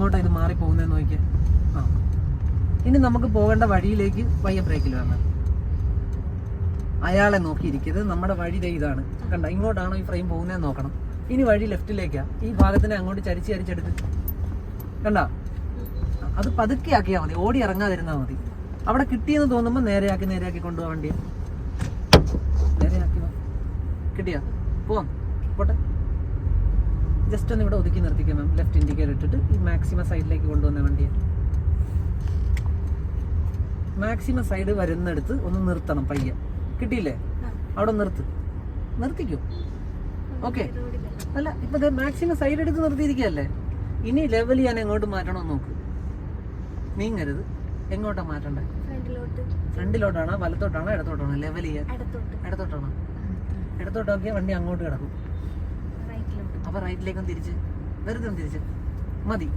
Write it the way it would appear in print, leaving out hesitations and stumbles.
എങ്ങോട്ടാണ് ഇത് മാറി പോകുന്നതെന്ന് നോക്കിയാൽ. ആ ഇനി നമുക്ക് പോകേണ്ട വഴിയിലേക്ക് പയ്യെ ബ്രേക്കിൽ വരണം. അയാളെ നോക്കിയിരിക്കരുത്. നമ്മുടെ വഴി ഇതാണ് കണ്ട. ഇങ്ങോട്ടാണോ ഈ ഫ്രെയിം പോകുന്നതെന്ന് നോക്കണം. ഇനി വഴി ലെഫ്റ്റിലേക്കാ. ഈ ഭാഗത്തിനെ അങ്ങോട്ട് ചരിച്ചെടുത്ത് കണ്ട. അത് പതുക്കെ ആക്കിയാൽ മതി, ഓടി ഇറങ്ങാതിരുന്നാൽ മതി. അവിടെ കിട്ടിയെന്ന് തോന്നുമ്പോൾ നേരെയാക്കി കൊണ്ടുപോകാൻ വണ്ടി. നേരെയാക്കി കിട്ടിയാ പോവാം, പോട്ടെ. ജസ്റ്റ് ഒന്ന് ഇവിടെ ഒതുക്കി നിർത്തിക്കാം മാം. ലെഫ്റ്റ് ഇൻഡിക്കേറ്റർ ഇട്ടിട്ട് ഈ മാക്സിമം സൈഡിലേക്ക് കൊണ്ടുവന്ന വണ്ടിയെ. മാക്സിമം സൈഡ് വരുന്നിടത്ത് ഒന്ന് നിർത്തണം പയ്യ. കിട്ടിയില്ലേ? അവിടെ നിർത്തിക്കോ. ഓക്കെ. അല്ല ഇപ്പൊ മാക്സിമം സൈഡ് എടുത്ത് നിർത്തിയിരിക്കല്ലേ. ഇനി ലെവൽ ചെയ്യാൻ എങ്ങോട്ട് മാറ്റണം നോക്ക്. നീങ്ങരുത്. എങ്ങോട്ടാ മാറ്റണ്ടേ? ഫ്രണ്ടിലോട്ടാണോ വലത്തോട്ടാണോ ഇടത്തോട്ടാണോ? ലെവൽ ചെയ്യാൻ ഇടത്തോട്ടാണോ? ഇടത്തോട്ടാക്കിയാൽ വണ്ടി അങ്ങോട്ട് കിടക്കും. അപ്പൊ റൈറ്റിലേക്കും തിരിച്ച് വെറുതെ തിരിച്ച് മതി.